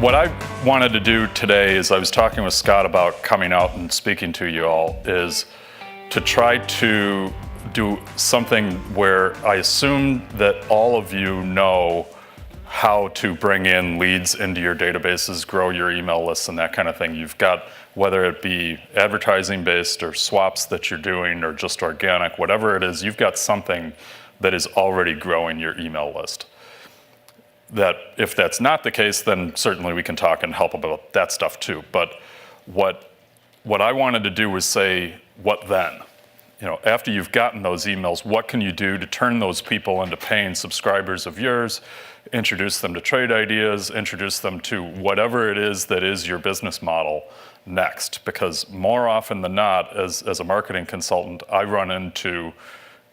What I wanted to do today is I was talking with Scott about coming out and speaking to you all is to try to do something where I assume that all of you know how to bring in leads into your databases, grow your email lists and that kind of thing. You've got, whether it be advertising based or swaps that you're doing or just organic, whatever it is, you've got something that is already growing your email list. That if that's not the case, then certainly we can talk and help about that stuff too. But what I wanted to do was say, what then? You know, after you've gotten those emails, what can you do to turn those people into paying subscribers of yours, introduce them to trade ideas, introduce them to whatever it is that is your business model next? Because more often than not, as a marketing consultant, I run into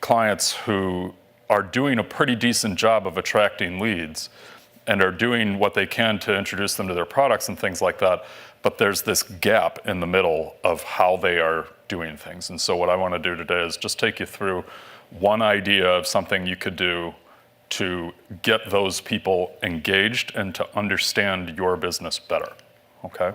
clients who are doing a pretty decent job of attracting leads and are doing what they can to introduce them to their products and things like that, but there's this gap in the middle of how they are doing things. And so what I want to do today is just take you through one idea of something you could do to get those people engaged and to understand your business better, okay?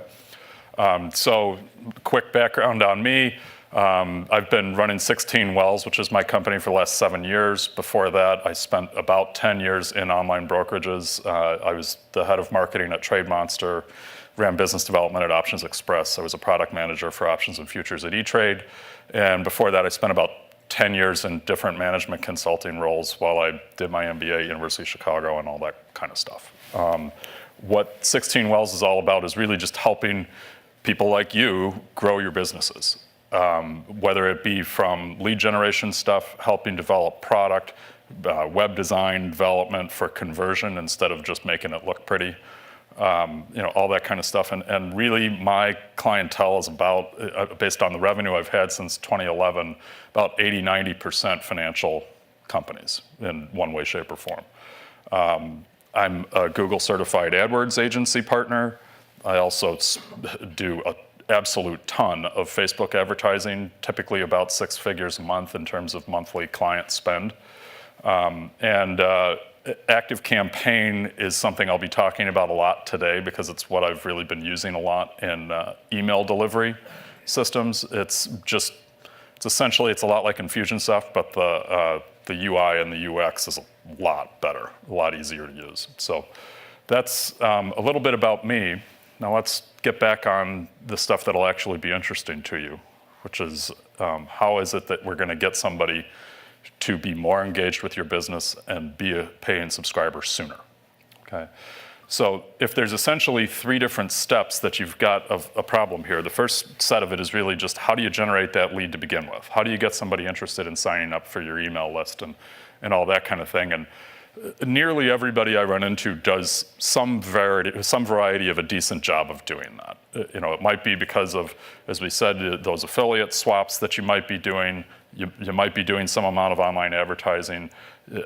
So quick background on me. I've been running 16 Wells, which is my company, for the last 7 years. Before that, I spent about 10 years in online brokerages. I was the head of marketing at Trade Monster, ran business development at Options Express. I was a product manager for options and futures at E-Trade. And before that, I spent about 10 years in different management consulting roles while I did my MBA at University of Chicago and all that kind of stuff. What 16 Wells is all about is really just helping people like you grow your businesses. Whether it be from lead generation stuff, helping develop product, web design development for conversion instead of just making it look pretty, you know, all that kind of stuff. And really my clientele is about, based on the revenue I've had since 2011, about 80–90% financial companies in one way, shape, or form. I'm a Google certified AdWords agency partner. I also do an absolute ton of Facebook advertising, typically about 6 figures a month in terms of monthly client spend. Active Campaign is something I'll be talking about a lot today because it's what I've really been using a lot in email delivery systems. It's essentially, it's a lot like Infusionsoft, but the UI and the UX is a lot better, a lot easier to use. So that's a little bit about me. Now let's get back on the stuff that'll actually be interesting to you, which is how is it that we're going to get somebody to be more engaged with your business and be a paying subscriber sooner, okay? So if there's essentially 3 different steps that you've got of a problem here, the first set of it is really just how do you generate that lead to begin with? How do you get somebody interested in signing up for your email list and all that kind of thing? And nearly everybody I run into does some variety of a decent job of doing that. You know, it might be because of, as we said, those affiliate swaps that you might be doing. You might be doing some amount of online advertising,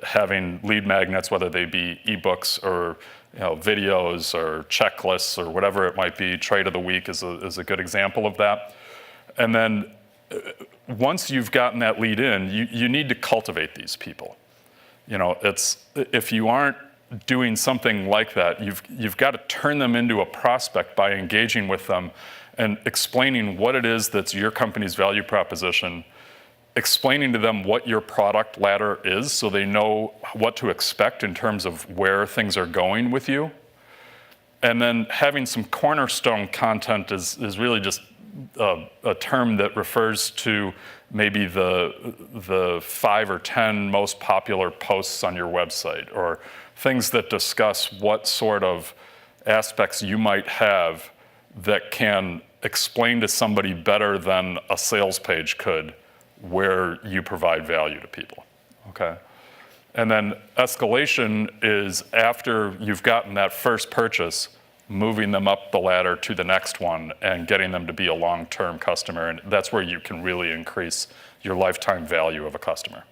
having lead magnets, whether they be ebooks or videos or checklists or whatever it might be. Trade of the week is a good example of that. And then once you've gotten that lead in, you need to cultivate these people. You know, if you aren't doing something like that, you've got to turn them into a prospect by engaging with them and explaining what it is that's your company's value proposition, explaining to them what your product ladder is so they know what to expect in terms of where things are going with you. And then having some cornerstone content is really just a term that refers to maybe the 5 or 10 most popular posts on your website, or things that discuss what sort of aspects you might have that can explain to somebody better than a sales page could where you provide value to people, okay? And then escalation is after you've gotten that first purchase, moving them up the ladder to the next one and getting them to be a long-term customer. And that's where you can really increase your lifetime value of a customer.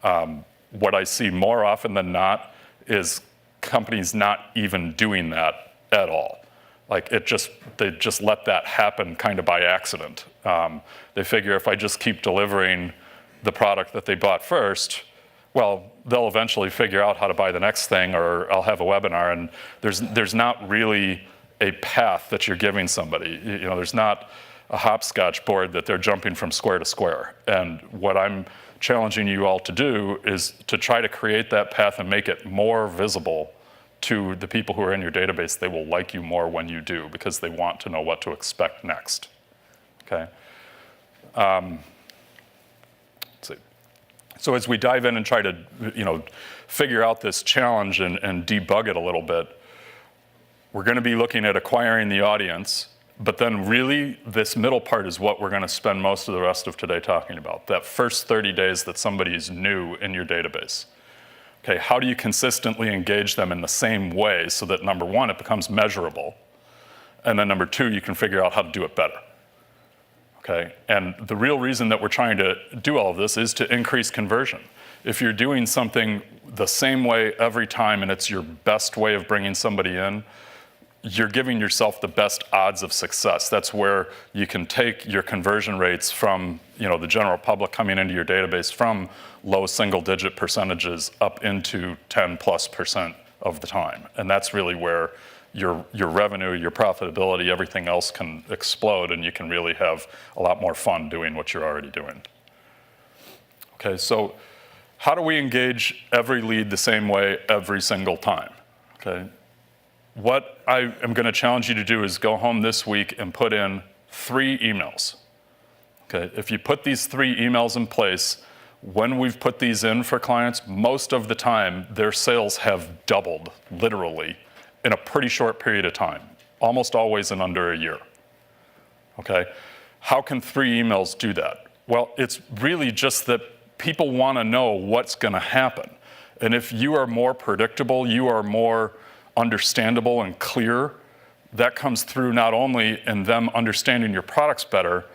What I see more often than not is companies not even doing that at all. Like they just let that happen kind of by accident. They figure if I just keep delivering the product that they bought first, well, they'll eventually figure out how to buy the next thing, or I'll have a webinar, and there's not really a path that you're giving somebody. There's not a hopscotch board that they're jumping from square to square. And what I'm challenging you all to do is to try to create that path and make it more visible to the people who are in your database. They will like you more when you do, because they want to know what to expect next. Okay. Let's see. So as we dive in and try to, figure out this challenge and debug it a little bit, we're going to be looking at acquiring the audience, but then really this middle part is what we're going to spend most of the rest of today talking about. That first 30 days that somebody is new in your database. Okay, how do you consistently engage them in the same way so that, number one, it becomes measurable, and then number two, you can figure out how to do it better. Okay, and the real reason that we're trying to do all of this is to increase conversion. If you're doing something the same way every time and it's your best way of bringing somebody in, you're giving yourself the best odds of success. That's where you can take your conversion rates from the general public coming into your database from low single-digit percentages up into 10+% of the time. And that's really where your revenue, your profitability, everything else can explode, and you can really have a lot more fun doing what you're already doing. Okay, so how do we engage every lead the same way every single time? Okay. What I am going to challenge you to do is go home this week and put in 3 emails. Okay, if you put these 3 emails in place, when we've put these in for clients, most of the time their sales have doubled, literally, in a pretty short period of time, almost always in under a year. Okay, how can 3 emails do that? Well, it's really just that people want to know what's going to happen. And if you are more predictable, you are more understandable and clear, that comes through not only in them understanding your products better,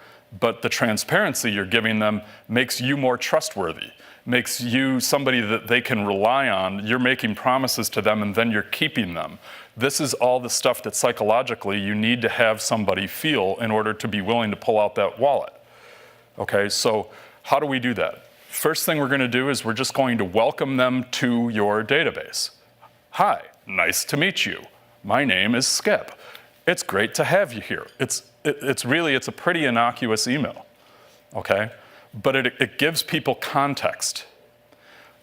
but the transparency you're giving them makes you more trustworthy, makes you somebody that they can rely on. You're making promises to them and then you're keeping them. This is all the stuff that psychologically you need to have somebody feel in order to be willing to pull out that wallet. Okay, so how do we do that? First thing we're going to do is we're just going to welcome them to your database. Hi, nice to meet you. My name is Skip. It's great to have you here. It's a pretty innocuous email, okay? But it gives people context.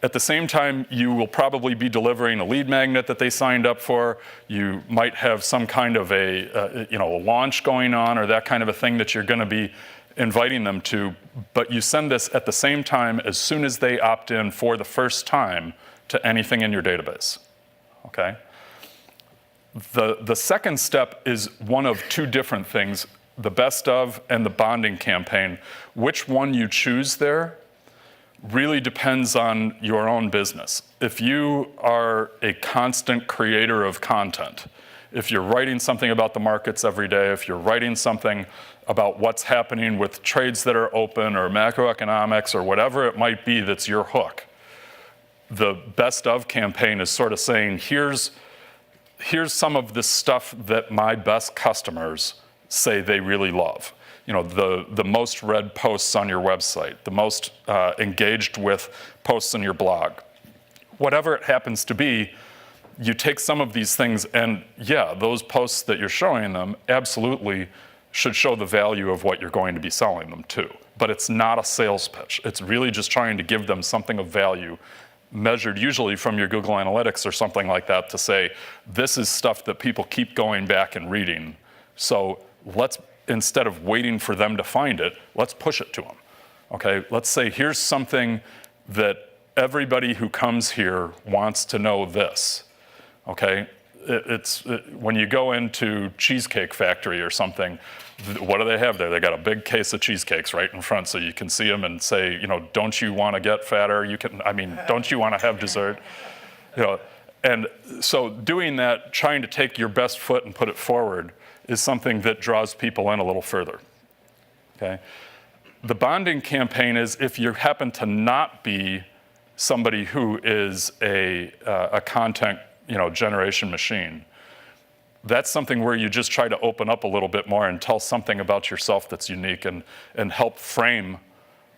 At the same time, you will probably be delivering a lead magnet that they signed up for. You might have some kind of a launch going on or that kind of a thing that you're going to be inviting them to, but you send this at the same time as soon as they opt in for the first time to anything in your database, okay? The second step is one of 2 different things, the best of and the bonding campaign. Which one you choose there really depends on your own business. If you are a constant creator of content, if you're writing something about the markets every day, if you're writing something about what's happening with trades that are open or macroeconomics or whatever it might be that's your hook, the best of campaign is sort of saying, here's some of the stuff that my best customers say they really love. The most read posts on your website, the most engaged with posts on your blog. Whatever it happens to be, you take some of these things and yeah, those posts that you're showing them absolutely should show the value of what you're going to be selling them to. But it's not a sales pitch. It's really just trying to give them something of value measured usually from your Google Analytics or something like that to say, this is stuff that people keep going back and reading. So let's, instead of waiting for them to find it, let's push it to them. Okay, let's say here's something that everybody who comes here wants to know this. Okay, when you go into Cheesecake Factory or something, what do they have there? They got a big case of cheesecakes right in front so you can see them and say, don't you want to get fatter? Don't you want to have dessert? And so doing that, trying to take your best foot and put it forward is something that draws people in a little further, okay? The bonding campaign is if you happen to not be somebody who is a content generation machine, that's something where you just try to open up a little bit more and tell something about yourself that's unique and help frame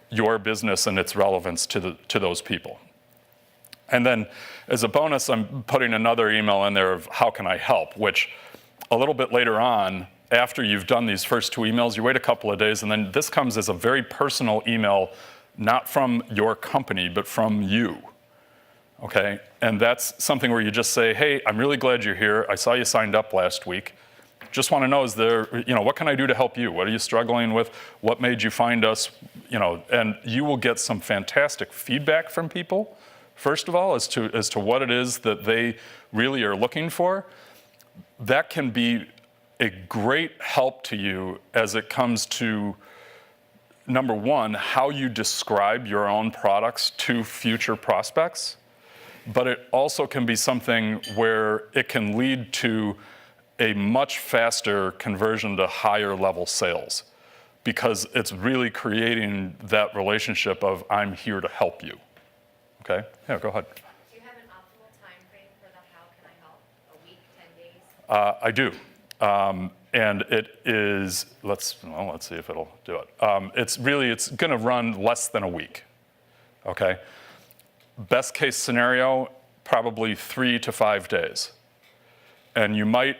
your business and its relevance to those people. And then as a bonus, I'm putting another email in there of how can I help, which a little bit later on, after you've done these first 2 emails, you wait a couple of days, and then this comes as a very personal email, not from your company, but from you, okay? And that's something where you just say, hey, I'm really glad you're here. I saw you signed up last week. Just want to know, what can I do to help you? What are you struggling with? What made you find us? And you will get some fantastic feedback from people, first of all, as to what it is that they really are looking for. That can be a great help to you as it comes to, number one, how you describe your own products to future prospects. But it also can be something where it can lead to a much faster conversion to higher level sales, because it's really creating that relationship of I'm here to help you. Okay? Yeah, go ahead. Do you have an optimal time frame for the how can I help? A week, 10 days? I do. And it is, let's see if it'll do it. It's going to run less than a week. Okay? Best case scenario, probably 3 to 5 days. And you might,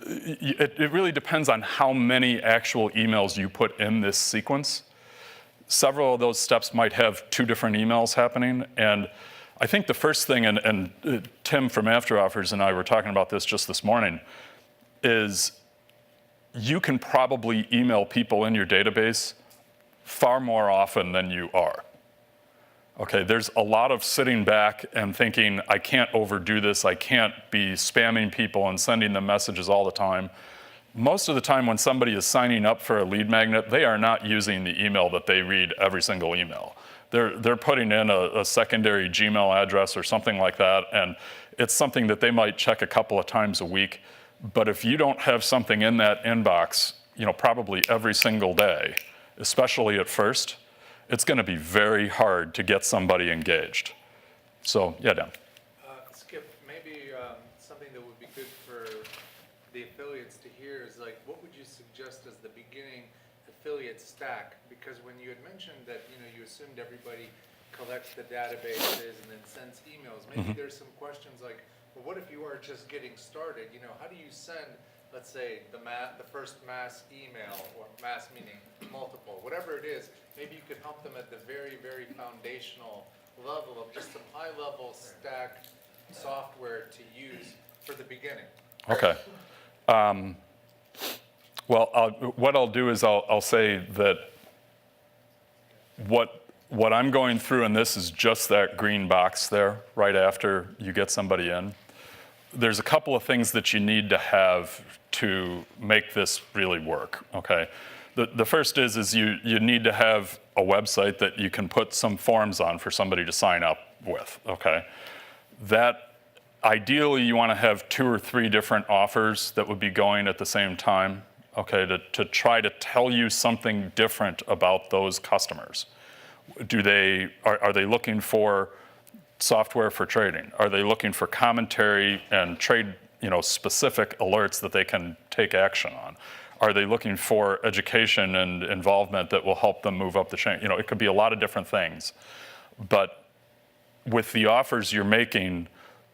it really depends on how many actual emails you put in this sequence. Several of those steps might have 2 different emails happening. And I think the first thing, and Tim from After Offers and I were talking about this just this morning, is you can probably email people in your database far more often than you are. Okay, there's a lot of sitting back and thinking, I can't overdo this, I can't be spamming people and sending them messages all the time. Most of the time when somebody is signing up for a lead magnet, they are not using the email that they read every single email. They're putting in a secondary Gmail address or something like that, and it's something that they might check a couple of times a week. But if you don't have something in that inbox, probably every single day, especially at first, it's going to be very hard to get somebody engaged. So, yeah, Dan. Skip, maybe something that would be good for the affiliates to hear is what would you suggest as the beginning affiliate stack? Because when you had mentioned that you assumed everybody collects the databases and then sends emails, maybe there's some questions like, well, what if you are just getting started? How do you send, let's say, the first mass email, or mass meaning multiple, whatever it is? Maybe you could help them at the very, very foundational level of just some high-level stack software to use for the beginning. Okay. What I'll do is I'll say that what I'm going through in this is just that green box there right after you get somebody in. There's a couple of things that you need to have to make this really work, okay? The first is you need to have a website that you can put some forms on for somebody to sign up with, okay? That, ideally, you want to have 2 or 3 different offers that would be going at the same time, okay, to try to tell you something different about those customers. Are they looking for software for trading? Are they looking for commentary and trade, specific alerts that they can take action on? Are they looking for education and involvement that will help them move up the chain? It could be a lot of different things. But with the offers you're making,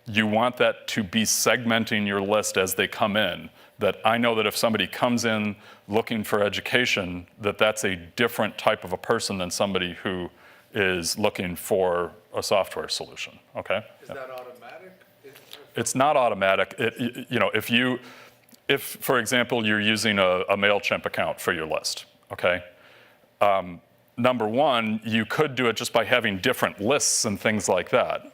you want that to be segmenting your list as they come in. That I know that if somebody comes in looking for education, that's a different type of a person than somebody who is looking for a software solution, okay? Is that automatic? It's not automatic. If for example, you're using a MailChimp account for your list, okay? Number one, you could do it just by having different lists and things like that.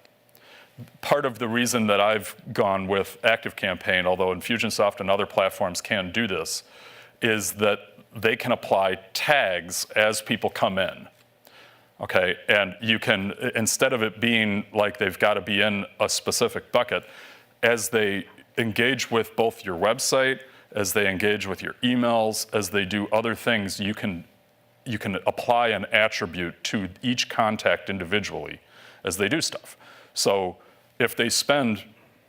Part of the reason that I've gone with ActiveCampaign, although Infusionsoft and other platforms can do this, is that they can apply tags as people come in. Okay, and you can, instead of it being like they've got to be in a specific bucket, as they engage with both your website, as they engage with your emails, as they do other things, you can apply an attribute to each contact individually as they do stuff. So if they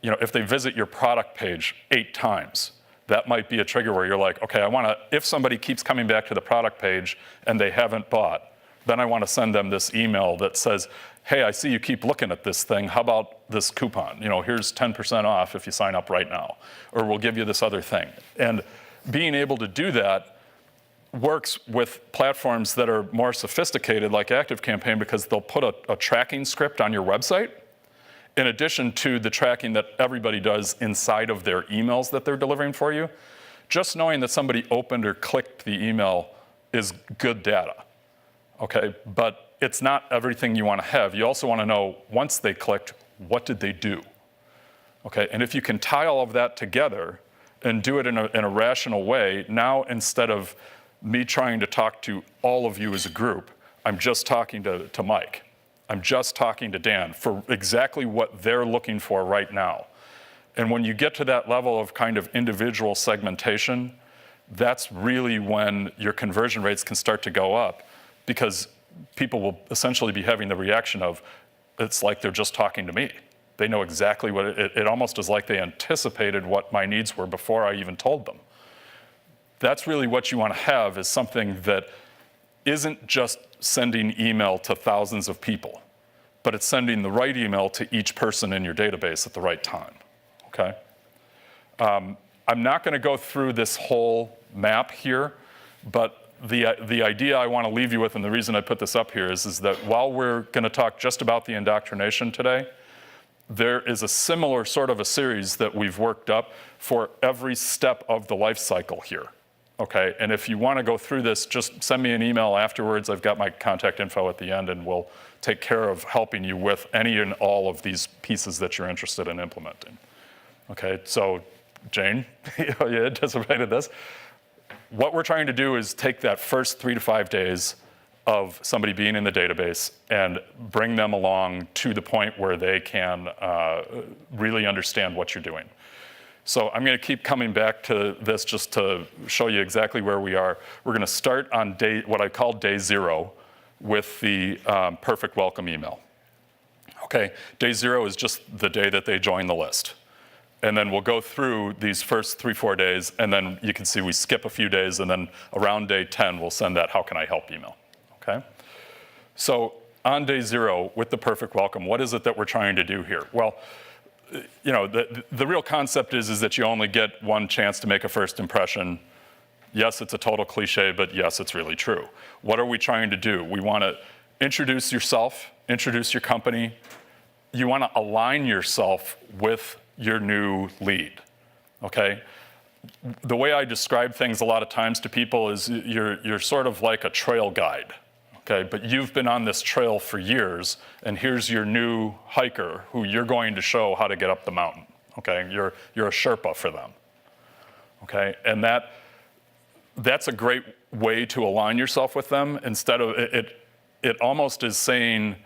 if they visit your product page 8 times, that might be a trigger where you're like, okay, if somebody keeps coming back to the product page and they haven't bought, then I want to send them this email that says, hey, I see you keep looking at this thing. How about this coupon? Here's 10% off if you sign up right now, or we'll give you this other thing. And being able to do that works with platforms that are more sophisticated like ActiveCampaign, because they'll put a tracking script on your website in addition to the tracking that everybody does inside of their emails that they're delivering for you. Just knowing that somebody opened or clicked the email is good data, okay? But it's not everything you want to have. You also want to know, once they clicked, what did they do? Okay, and if you can tie all of that together and do it in a rational way, now instead of me trying to talk to all of you as a group, I'm just talking to Mike. I'm just talking to Dan for exactly what they're looking for right now. And when you get to that level of kind of individual segmentation, that's really when your conversion rates can start to go up, because people will essentially be having the reaction of, it's like they're just talking to me. They know exactly what it almost is like they anticipated what my needs were before I even told them. That's really what you want to have, is something that isn't just sending email to thousands of people, but it's sending the right email to each person in your database at the right time, okay? I'm not going to go through this whole map here, but the idea I want to leave you with, and the reason I put this up here, is that while we're going to talk just about the indoctrination today, there is a similar sort of a series that we've worked up for every step of the life cycle here. Okay, and if you want to go through this, just send me an email afterwards. I've got my contact info at the end, and we'll take care of helping you with any and all of these pieces that you're interested in implementing. Okay, so Jane, you anticipated this. What we're trying to do is take that first 3 to 5 days of somebody being in the database and bring them along to the point where they can really understand what you're doing. So I'm going to keep coming back to this just to show you exactly where we are. We're going to start on what I call day 0 with the perfect welcome email. Okay, day 0 is just the day that they join the list. And then we'll go through these first 3-4 days, and then you can see we skip a few days, and then around day 10, we'll send that how can I help email, okay? So on day 0 with the perfect welcome, what is it that we're trying to do here? Well, the real concept is that you only get one chance to make a first impression. Yes, it's a total cliche, but yes, it's really true. What are we trying to do? We want to introduce yourself, introduce your company. You want to align yourself with your new lead, okay? The way I describe things a lot of times to people is you're sort of like a trail guide. Okay, but you've been on this trail for years, and here's your new hiker who you're going to show how to get up the mountain. Okay, you're a Sherpa for them. Okay, and that's a great way to align yourself with them. Instead of it almost is saying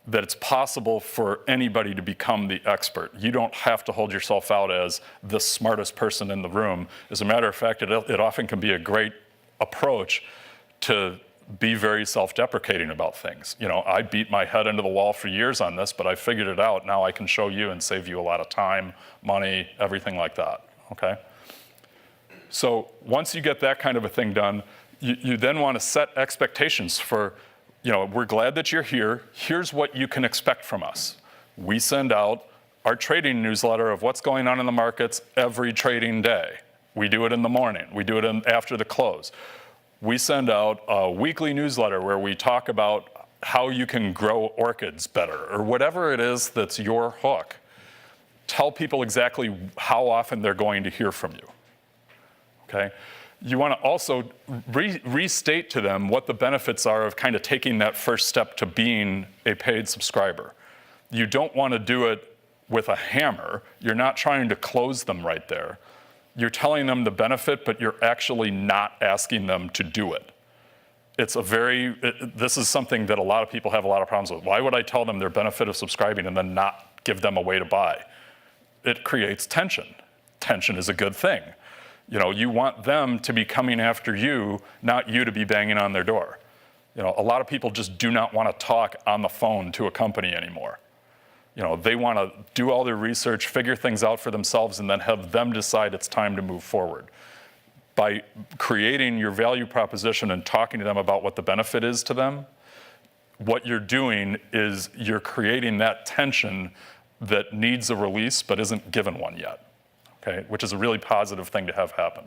that it's possible for anybody to become the expert. You don't have to hold yourself out as the smartest person in the room. As a matter of fact, it often can be a great approach to be very self-deprecating about things. I beat my head into the wall for years on this, but I figured it out. Now I can show you and save you a lot of time, money, everything like that, okay? So once you get that kind of a thing done, you then want to set expectations for, we're glad that you're here. Here's what you can expect from us. We send out our trading newsletter of what's going on in the markets every trading day. We do it in the morning. We do it after the close. We send out a weekly newsletter where we talk about how you can grow orchids better, or whatever it is that's your hook. Tell people exactly how often they're going to hear from you, okay? You want to also restate to them what the benefits are of kind of taking that first step to being a paid subscriber. You don't want to do it with a hammer. You're not trying to close them right there. You're telling them the benefit, but you're actually not asking them to do it. This is something that a lot of people have a lot of problems with. Why would I tell them their benefit of subscribing and then not give them a way to buy? It creates tension. Tension is a good thing. You want them to be coming after you, not you to be banging on their door. A lot of people just do not want to talk on the phone to a company anymore. They want to do all their research, figure things out for themselves, and then have them decide it's time to move forward. By creating your value proposition and talking to them about what the benefit is to them, what you're doing is you're creating that tension that needs a release but isn't given one yet, okay? Which is a really positive thing to have happen.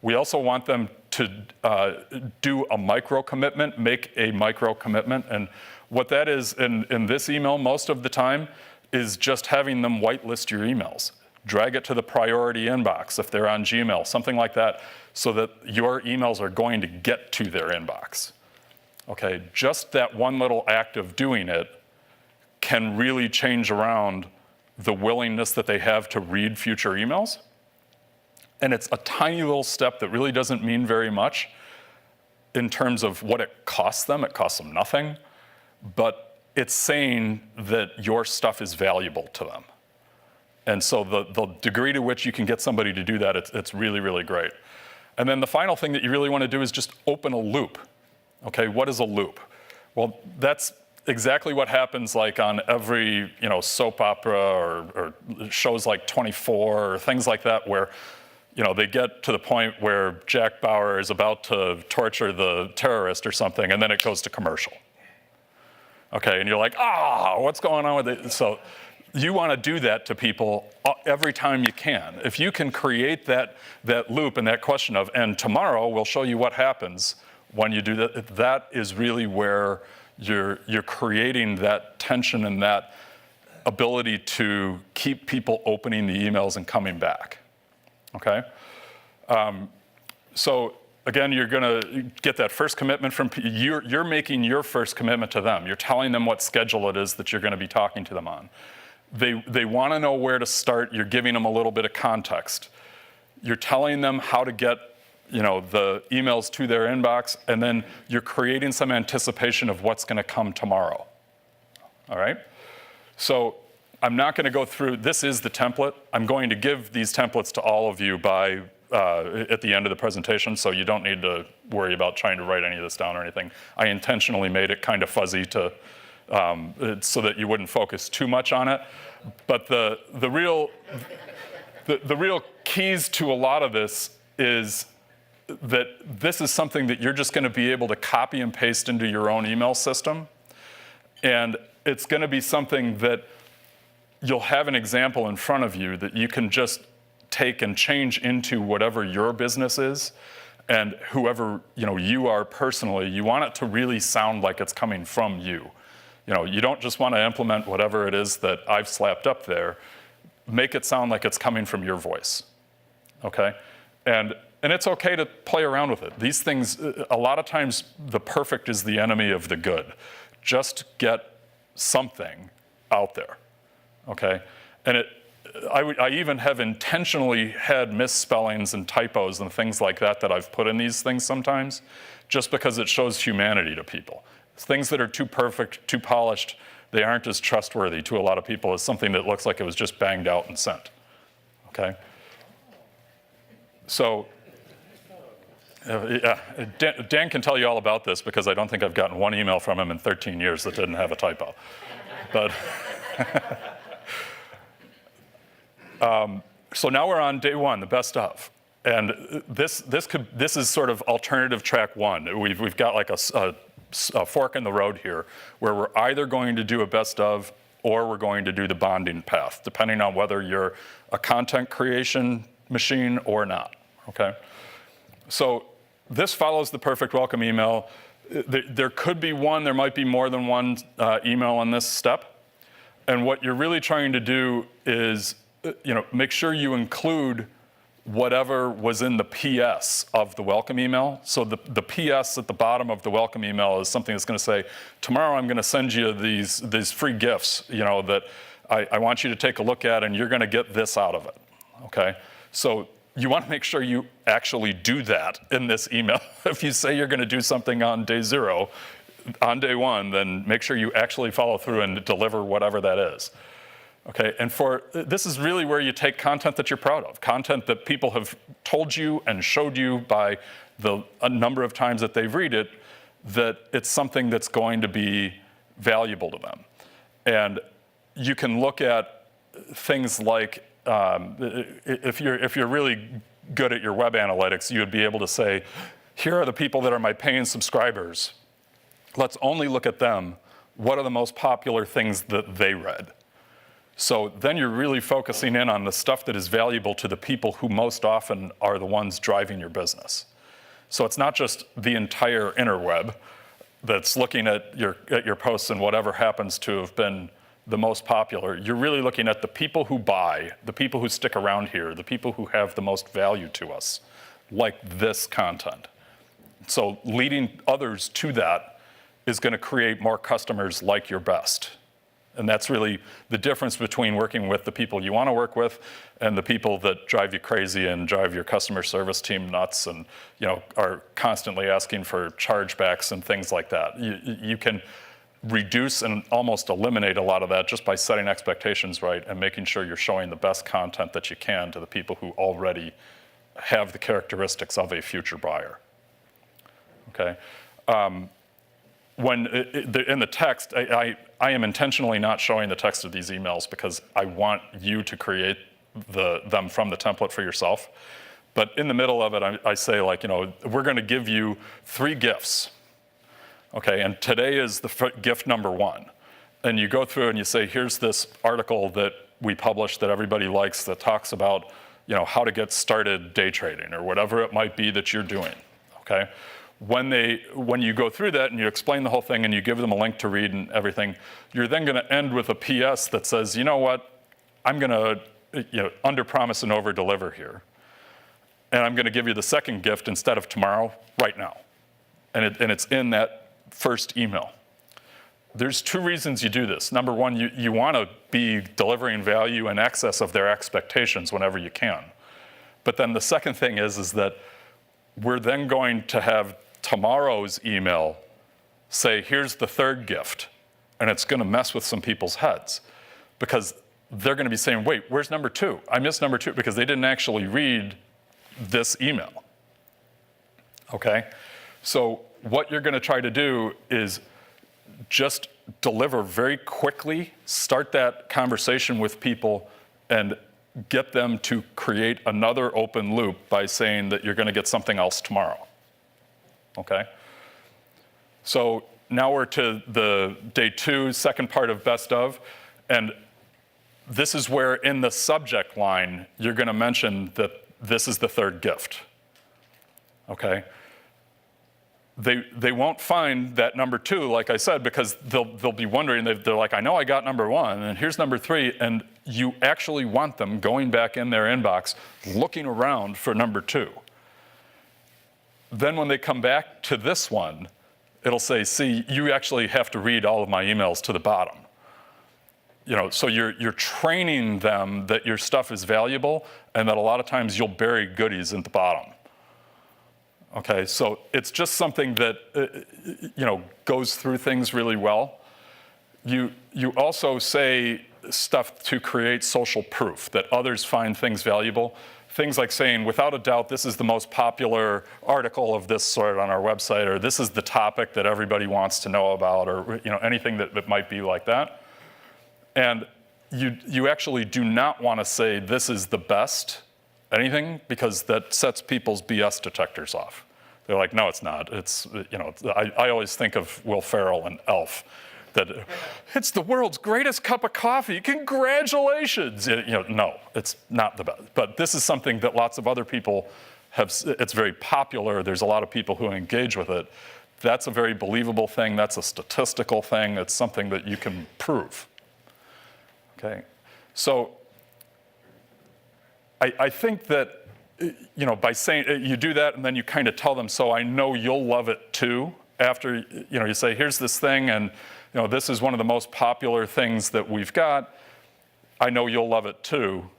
We also want them to do a micro commitment, make a micro commitment. And what that is in this email most of the time is just having them whitelist your emails. Drag it to the priority inbox if they're on Gmail, something like that, so that your emails are going to get to their inbox. Okay, just that one little act of doing it can really change around the willingness that they have to read future emails. And it's a tiny little step that really doesn't mean very much in terms of what it costs them. It costs them nothing, but it's saying that your stuff is valuable to them. And so the degree to which you can get somebody to do that, it's really, really great. And then the final thing that you really want to do is just open a loop. Okay, what is a loop? Well, that's exactly what happens like on every soap opera or shows like 24 or things like that, where they get to the point where Jack Bauer is about to torture the terrorist or something, and then it goes to commercial. Okay, and you're like, what's going on with it? So you want to do that to people every time you can. If you can create that loop and that question of, and tomorrow we'll show you what happens when you do that, that is really where you're creating that tension and that ability to keep people opening the emails and coming back. Okay? So again, you're going to get that first commitment from you're making your first commitment to them. You're telling them what schedule it is that you're going to be talking to them on. They want to know where to start. You're giving them a little bit of context. You're telling them how to get the emails to their inbox, and then you're creating some anticipation of what's going to come tomorrow. All right? So I'm not going to go through, this is the template. I'm going to give these templates to all of you by at the end of the presentation, so you don't need to worry about trying to write any of this down or anything. I intentionally made it kind of fuzzy to so that you wouldn't focus too much on it. But the real keys to a lot of this is that this is something that you're just going to be able to copy and paste into your own email system. And it's going to be something that you'll have an example in front of you that you can just take and change into whatever your business is. And whoever you are personally, you want it to really sound like it's coming from you. You don't just want to implement whatever it is that I've slapped up there. Make it sound like it's coming from your voice, okay? And it's okay to play around with it. These things, a lot of times, the perfect is the enemy of the good. Just get something out there, okay? And I even have intentionally had misspellings and typos and things like that I've put in these things sometimes, just because it shows humanity to people. Things that are too perfect, too polished, they aren't as trustworthy to a lot of people as something that looks like it was just banged out and sent, okay? So, yeah, Dan can tell you all about this because I don't think I've gotten one email from him in 13 years that didn't have a typo. But so now we're on day one, the best of. And this is sort of alternative track one. We've got like a fork in the road here where we're either going to do a best of or we're going to do the bonding path, depending on whether you're a content creation machine or not, okay? So this follows the perfect welcome email. There could be one, there might be more than one email on this step. And what you're really trying to do is, make sure you include whatever was in the PS of the welcome email. So the PS at the bottom of the welcome email is something that's going to say, tomorrow I'm going to send you these free gifts, that I want you to take a look at, and you're going to get this out of it, okay? So you want to make sure you actually do that in this email. If you say you're going to do something on day 0, on day 1, then make sure you actually follow through and deliver whatever that is. Okay, and this is really where you take content that you're proud of, content that people have told you and showed you by a number of times that they've read it, that it's something that's going to be valuable to them. And you can look at things like, if you're really good at your web analytics, you would be able to say, here are the people that are my paying subscribers. let's only look at them. What are the most popular things that they read? So then you're really focusing in on the stuff that is valuable to the people who most often are the ones driving your business. So it's not just the entire interweb that's looking at your posts and whatever happens to have been the most popular. You're really looking at the people who buy, the people who stick around here, the people who have the most value to us, like this content. So leading others to that is going to create more customers like your best. And that's really the difference between working with the people you want to work with and the people that drive you crazy and drive your customer service team nuts and are constantly asking for chargebacks and things like that. You can reduce and almost eliminate a lot of that just by setting expectations right and making sure you're showing the best content that you can to the people who already have the characteristics of a future buyer. Okay. In the text, I am intentionally not showing the text of these emails because I want you to create them from the template for yourself. But in the middle of it, I say we're going to give you 3 gifts. Okay, and today is the gift number 1. And you go through and you say, here's this article that we published that everybody likes that talks about how to get started day trading or whatever it might be that you're doing. Okay. When you go through that and you explain the whole thing and you give them a link to read and everything, you're then going to end with a PS that says, you know what, I'm going to under promise and over deliver here. And I'm going to give you the second gift instead of tomorrow, right now. And it's in that first email. There's 2 reasons you do this. Number 1, you want to be delivering value in excess of their expectations whenever you can. But then the second thing is that we're then going to have tomorrow's email say, here's the 3rd gift. And it's going to mess with some people's heads because they're going to be saying, wait, where's number 2? I missed number 2 because they didn't actually read this email. Okay? So what you're going to try to do is just deliver very quickly, start that conversation with people, and get them to create another open loop by saying that you're going to get something else tomorrow. Okay? So now we're to the day 2, second part of best of, and this is where in the subject line you're going to mention that this is the 3rd gift. Okay? They won't find that number 2, like I said, because they'll be wondering, they're like, I know I got number 1, and here's number 3, and you actually want them going back in their inbox, looking around for number 2. Then when they come back to this one, it'll say, see, you actually have to read all of my emails to the bottom. So you're training them that your stuff is valuable, and that a lot of times you'll bury goodies at the bottom. Okay, so it's just something that goes through things really well. You also say stuff to create social proof that others find things valuable. Things like saying, without a doubt, this is the most popular article of this sort on our website, or this is the topic that everybody wants to know about, or anything that might be like that. And you actually do not want to say this is the best anything, because that sets people's BS detectors off. They're like, no, it's not. It's, I always think of Will Ferrell and Elf, that it's the world's greatest cup of coffee. Congratulations. No, it's not the best. But this is something that lots of other people have. It's very popular. There's a lot of people who engage with it. That's a very believable thing. That's a statistical thing. It's something that you can prove. Okay, so I think that, by saying, you do that and then you kind of tell them, so I know you'll love it too. After, you say, here's this thing, and, this is one of the most popular things that we've got. I know you'll love it too.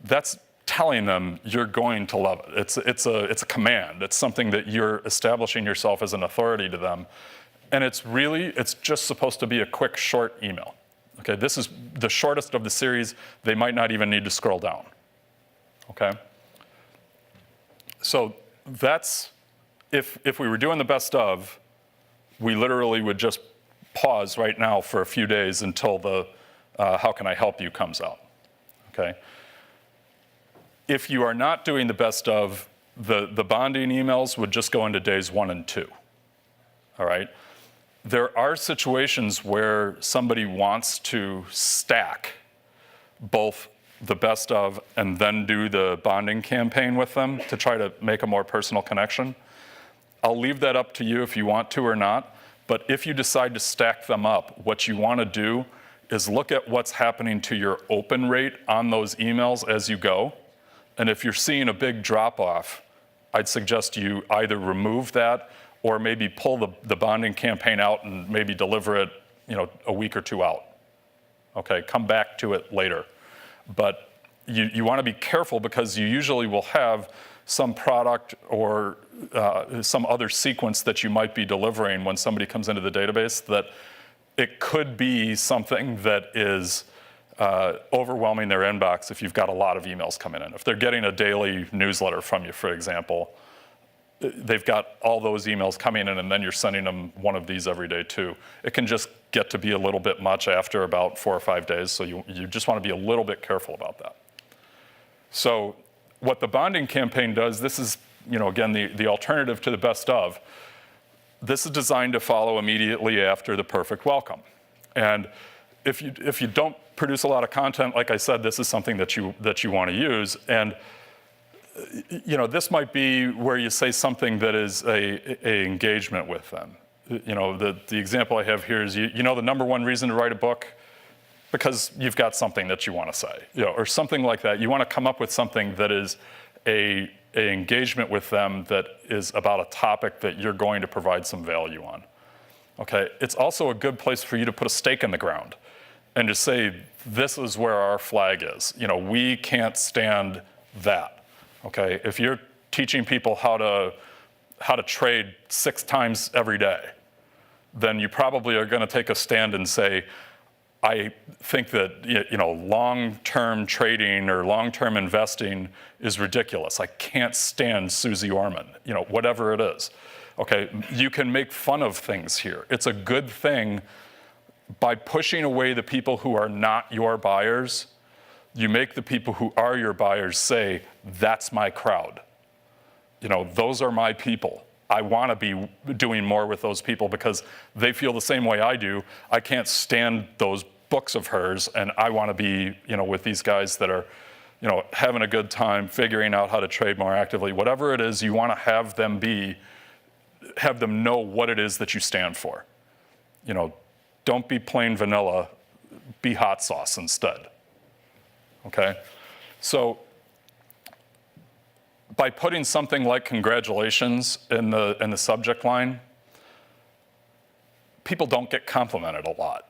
That's telling them you're going to love it. It's a command. It's something that you're establishing yourself as an authority to them. And it's just supposed to be a quick, short email. Okay, this is the shortest of the series. They might not even need to scroll down. Okay? So that's, if we were doing the best of, we literally would just pause right now for a few days until the how can I help you comes out. Okay? If you are not doing the best of, the bonding emails would just go into days 1 and 2. All right? there are situations where somebody wants to stack both the best of and then do the bonding campaign with them to try to make a more personal connection. I'll leave that up to you if you want to or not, but if you decide to stack them up, what you want to do is look at what's happening to your open rate on those emails as you go. And if you're seeing a big drop off, I'd suggest you either remove that or maybe pull the bonding campaign out and maybe deliver it, a week or two out. Okay, come back to it later. But you want to be careful because you usually will have some product or some other sequence that you might be delivering when somebody comes into the database that it could be something that is overwhelming their inbox if you've got a lot of emails coming in. If they're getting a daily newsletter from you, for example, they've got all those emails coming in and then you're sending them one of these every day too. It can just get to be a little bit much after about 4 or 5 days, so you just want to be a little bit careful about that. So what the bonding campaign does, this is, again, the alternative to the best of. This is designed to follow immediately after the perfect welcome. And if you don't produce a lot of content, like I said, this is something that you want to use. And this might be where you say something that is a engagement with them. The example I have here is, the number one reason to write a book? Because you've got something that you want to say, or something like that. You want to come up with something that is a engagement with them that is about a topic that you're going to provide some value on. Okay, it's also a good place for you to put a stake in the ground and to say, this is where our flag is. We can't stand that. Okay, if you're teaching people how to trade 6 times every day, then you probably are going to take a stand and say, I think that long-term trading or long-term investing is ridiculous. I can't stand Susie Orman, whatever it is. Okay, you can make fun of things here. It's a good thing by pushing away the people who are not your buyers. You make the people who are your buyers say, that's my crowd. Those are my people. I want to be doing more with those people because they feel the same way I do. I can't stand those books of hers, and I want to be, with these guys that are, having a good time, figuring out how to trade more actively. Whatever it is, you want to have them know what it is that you stand for. Don't be plain vanilla, be hot sauce instead. Okay? So by putting something like congratulations in the subject line, people don't get complimented a lot,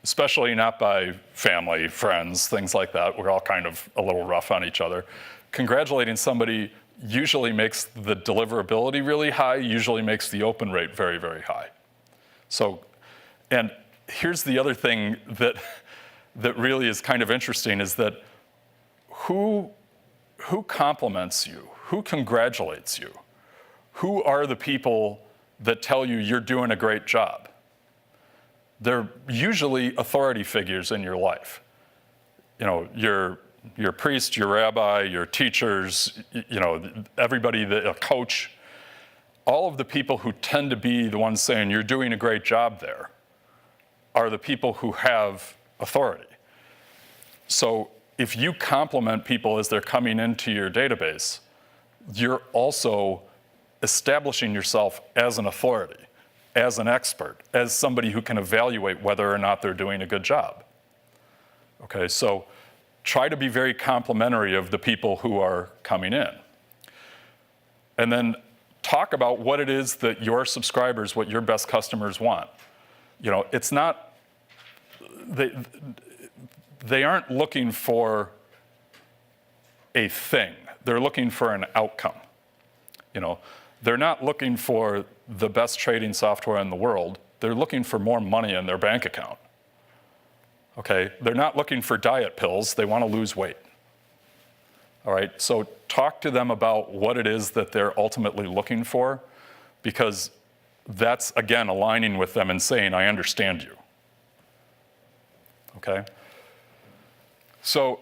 especially not by family, friends, things like that. We're all kind of a little rough on each other. Congratulating somebody usually makes the deliverability really high, usually makes the open rate very, very high. So, and here's the other thing that really is kind of interesting is that who compliments you? Who congratulates you? Who are the people that tell you you're doing a great job? They're usually authority figures in your life. Your priest, your rabbi, your teachers, everybody, a coach. All of the people who tend to be the ones saying you're doing a great job there are the people who have authority. So if you compliment people as they're coming into your database, you're also establishing yourself as an authority, as an expert, as somebody who can evaluate whether or not they're doing a good job. Okay, so try to be very complimentary of the people who are coming in. And then talk about what it is that your subscribers, what your best customers want. It's not, they aren't looking for a thing. They're looking for an outcome. They're not looking for the best trading software in the world. They're looking for more money in their bank account. Okay, they're not looking for diet pills. They want to lose weight. All right, so talk to them about what it is that they're ultimately looking for, because that's, again, aligning with them and saying, I understand you. Okay? So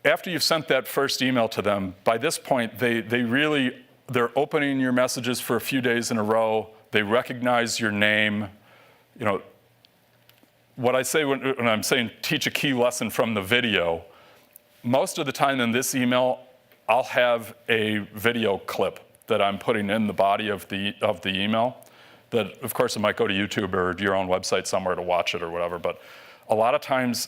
after you've sent that first email to them, by this point, they're opening your messages for a few days in a row. They recognize your name. You know, what I say when I'm saying teach a key lesson from the video, most of the time in this email, I'll have a video clip that I'm putting in the body of the email that, of course, it might go to YouTube or your own website somewhere to watch it or whatever, but a lot of times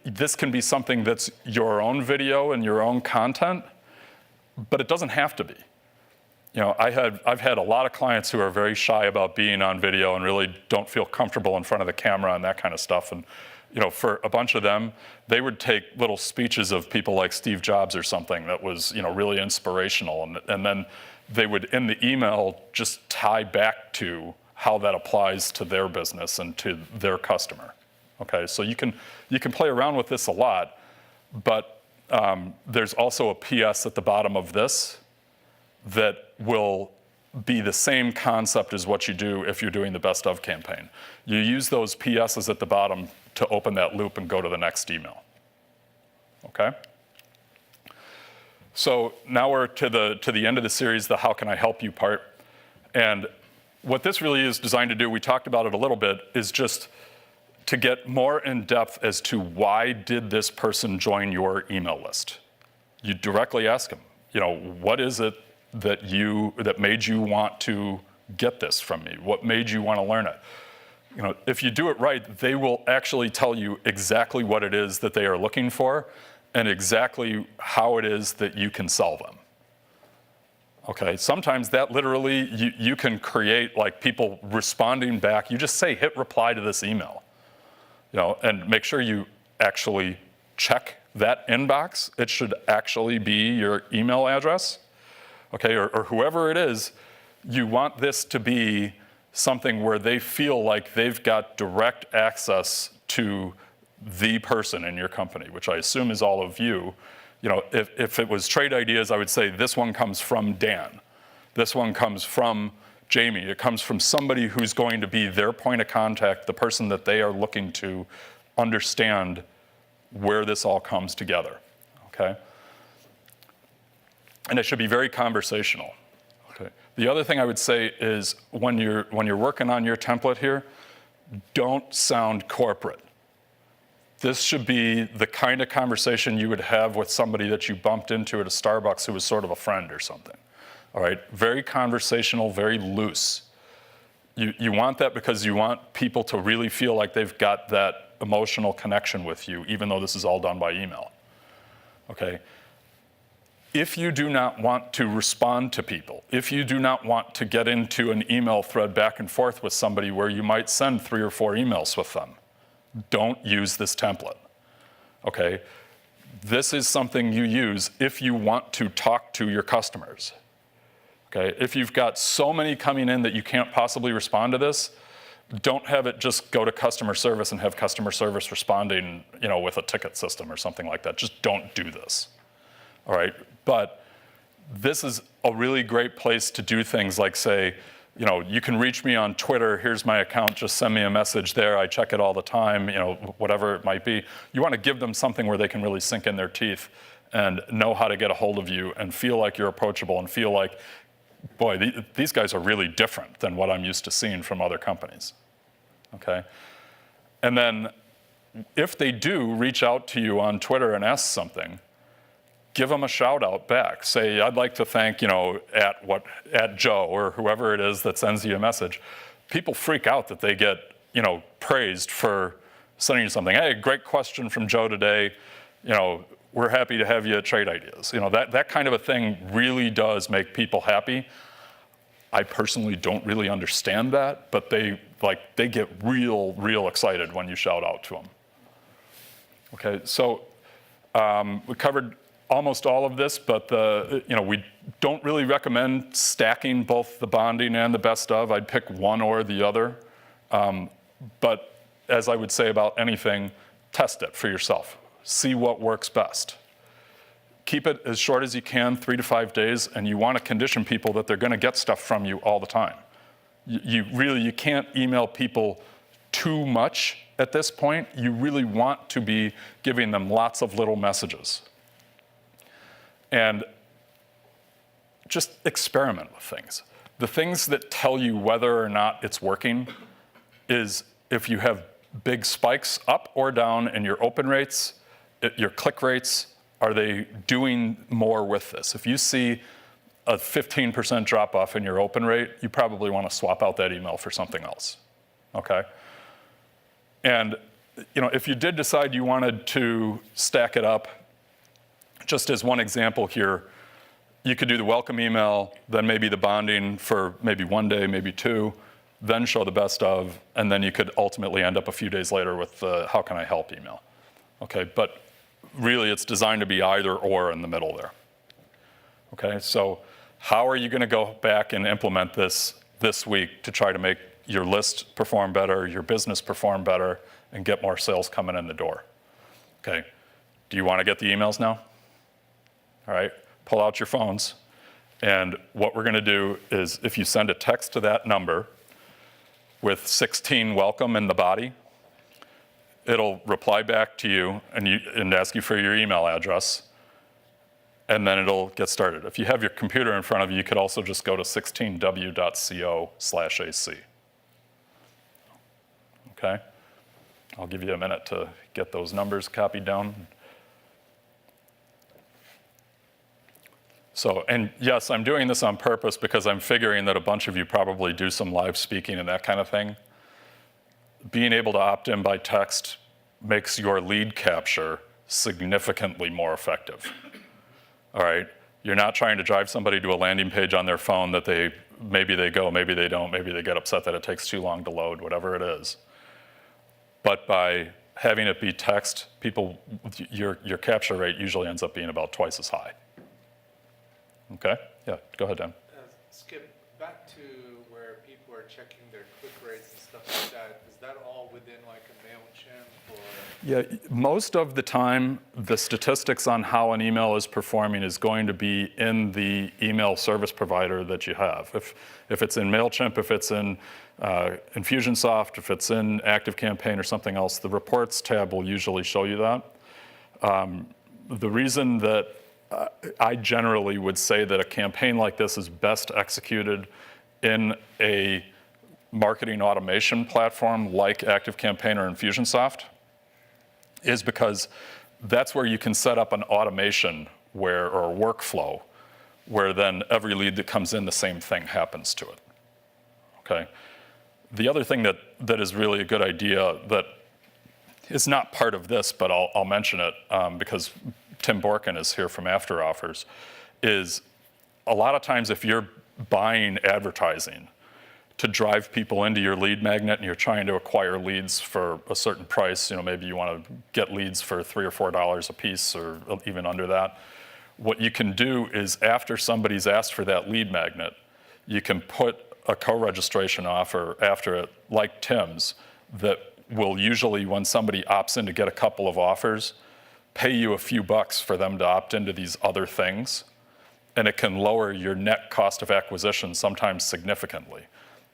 this can be something that's your own video and your own content, but it doesn't have to be. You know, I've had a lot of clients who are very shy about being on video and really don't feel comfortable in front of the camera and that kind of stuff. And you know, for a bunch of them, they would take little speeches of people like Steve Jobs or something that was, you know, really inspirational, and then they would, in the email, just tie back to how that applies to their business and to their customer. Okay, so you can play around with this a lot, but there's also a PS at the bottom of this that will be the same concept as what you do if you're doing the best of campaign. You use those PSs at the bottom to open that loop and go to the next email. Okay? So now we're to the end of the series, the how can I help you part. And what this really is designed to do, we talked about it a little bit, is just to get more in depth as to why did this person join your email list. You directly ask them, you know, what is it that made you want to get this from me? What made you want to learn it? You know, if you do it right, they will actually tell you exactly what it is that they are looking for and exactly how it is that you can sell them. Okay, sometimes that literally, you can create like people responding back. You just say, hit reply to this email, you know, and make sure you actually check that inbox. It should actually be your email address, okay, or whoever it is. You want this to be something where they feel like they've got direct access to the person in your company, which I assume is all of you. You know, if it was trade ideas, I would say this one comes from Dan. This one comes from Jamie. It comes from somebody who's going to be their point of contact, the person that they are looking to understand where this all comes together, okay? And it should be very conversational. Okay. The other thing I would say is when you're working on your template here, don't sound corporate. This should be the kind of conversation you would have with somebody that you bumped into at a Starbucks who was sort of a friend or something. All right, very conversational, very loose. You want that because you want people to really feel like they've got that emotional connection with you, even though this is all done by email. Okay. If you do not want to respond to people, if you do not want to get into an email thread back and forth with somebody where you might send 3 or 4 emails with them, don't use this template, okay? This is something you use if you want to talk to your customers, okay? If you've got so many coming in that you can't possibly respond to this, don't have it just go to customer service and have customer service responding, you know, with a ticket system or something like that. Just don't do this. All right, but this is a really great place to do things like say, you know, you can reach me on Twitter, here's my account, just send me a message there, I check it all the time, you know, whatever it might be. You want to give them something where they can really sink in their teeth and know how to get a hold of you and feel like you're approachable and feel like, boy, these guys are really different than what I'm used to seeing from other companies, okay? And then if they do reach out to you on Twitter and ask something, give them a shout out back. Say, I'd like to thank, you know, at Joe or whoever it is that sends you a message. People freak out that they get, you know, praised for sending you something. Hey, great question from Joe today. You know, we're happy to have you at Trade Ideas. You know, that kind of a thing really does make people happy. I personally don't really understand that, but they get real excited when you shout out to them. Okay, so we covered almost all of this, but we don't really recommend stacking both the bonding and the best of. I'd pick one or the other. But as I would say about anything, test it for yourself. See what works best. Keep it as short as you can, 3 to 5 days, and you want to condition people that they're going to get stuff from you all the time. You can't email people too much at this point. You really want to be giving them lots of little messages. And just experiment with things. The things that tell you whether or not it's working is if you have big spikes up or down in your open rates, your click rates, are they doing more with this? If you see a 15% drop off in your open rate, you probably want to swap out that email for something else, okay? And if you did decide you wanted to stack it up, just as one example here, you could do the welcome email, then maybe the bonding for maybe 1 day, maybe 2, then show the best of, and then you could ultimately end up a few days later with the how can I help email. Okay, but really it's designed to be either or in the middle there. Okay, so how are you going to go back and implement this week to try to make your list perform better, your business perform better, and get more sales coming in the door? Okay, do you want to get the emails now? All right, pull out your phones, and what we're going to do is if you send a text to that number with 16 welcome in the body, it'll reply back to you and ask you for your email address, and then it'll get started. If you have your computer in front of you, you could also just go to 16w.co/AC. Okay? I'll give you a minute to get those numbers copied down. So, and yes, I'm doing this on purpose because I'm figuring that a bunch of you probably do some live speaking and that kind of thing. Being able to opt in by text makes your lead capture significantly more effective. All right, you're not trying to drive somebody to a landing page on their phone that maybe they go, maybe they don't, maybe they get upset that it takes too long to load, whatever it is. But by having it be text, your capture rate usually ends up being about twice as high. Okay, yeah, go ahead, Dan. Skip, back to where people are checking their click rates and stuff like that, is that all within like a MailChimp or? Yeah, most of the time, the statistics on how an email is performing is going to be in the email service provider that you have. If it's in MailChimp, if it's in Infusionsoft, if it's in ActiveCampaign or something else, the reports tab will usually show you that. The reason that I generally would say that a campaign like this is best executed in a marketing automation platform like ActiveCampaign or Infusionsoft is because that's where you can set up an automation or a workflow where then every lead that comes in, the same thing happens to it. Okay. The other thing that is really a good idea that is not part of this, but I'll mention it because Tim Borkin is here from After Offers, is a lot of times if you're buying advertising to drive people into your lead magnet and you're trying to acquire leads for a certain price, maybe you want to get leads for $3 or $4 a piece or even under that, what you can do is after somebody's asked for that lead magnet, you can put a co-registration offer after it, like Tim's, that will usually, when somebody opts in to get a couple of offers, pay you a few bucks for them to opt into these other things, and it can lower your net cost of acquisition sometimes significantly.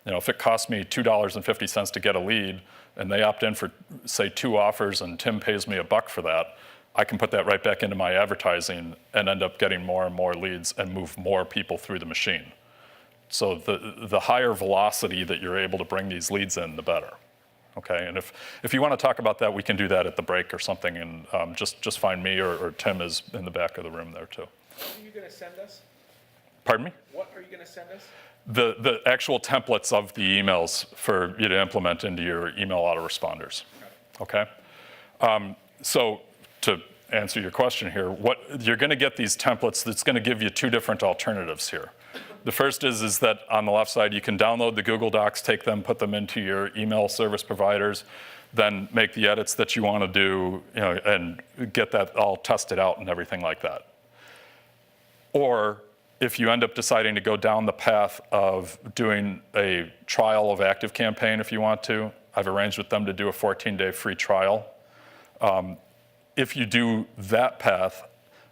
If it costs me $2.50 to get a lead, and they opt in for, say, 2 offers, and Tim pays me $1 for that, I can put that right back into my advertising and end up getting more and more leads and move more people through the machine. So the higher velocity that you're able to bring these leads in, the better. Okay, and if you want to talk about that, we can do that at the break or something, and just find me or Tim is in the back of the room there too. What are you going to send us? Pardon me? What are you going to send us? The actual templates of the emails for you to implement into your email autoresponders. Okay? So to answer your question here, you're going to get these templates that's going to give you 2 different alternatives here. The first is that on the left side, you can download the Google Docs, take them, put them into your email service providers, then make the edits that you want to do, and get that all tested out and everything like that. Or if you end up deciding to go down the path of doing a trial of ActiveCampaign if you want to, I've arranged with them to do a 14-day free trial. If you do that path,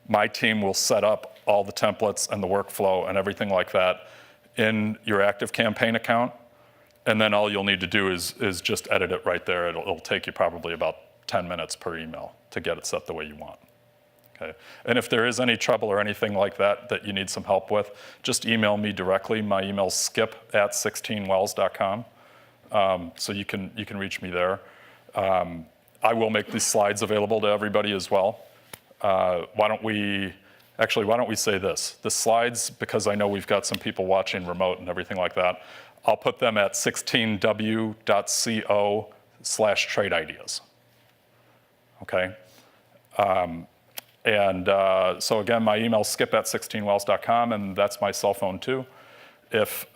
my team will set up all the templates and the workflow and everything like that in your ActiveCampaign account. And then all you'll need to do is just edit it right there. It'll take you probably about 10 minutes per email to get it set the way you want. Okay. And if there is any trouble or anything like that that you need some help with, just email me directly. My email's skip@16wells.com. So you can reach me there. I will make these slides available to everybody as well. Why don't we say this? The slides, because I know we've got some people watching remote and everything like that, I'll put them at 16w.co/trade ideas. Okay? So again, my email is skip@16wells.com, and that's my cell phone too. If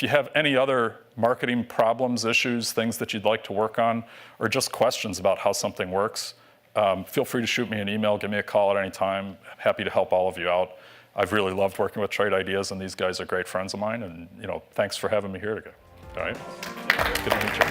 you have any other marketing problems, issues, things that you'd like to work on, or just questions about how something works, feel free to shoot me an email, give me a call at any time. Happy to help all of you out. I've really loved working with Trade Ideas, and these guys are great friends of mine, and thanks for having me here today. All right? Good to meet you.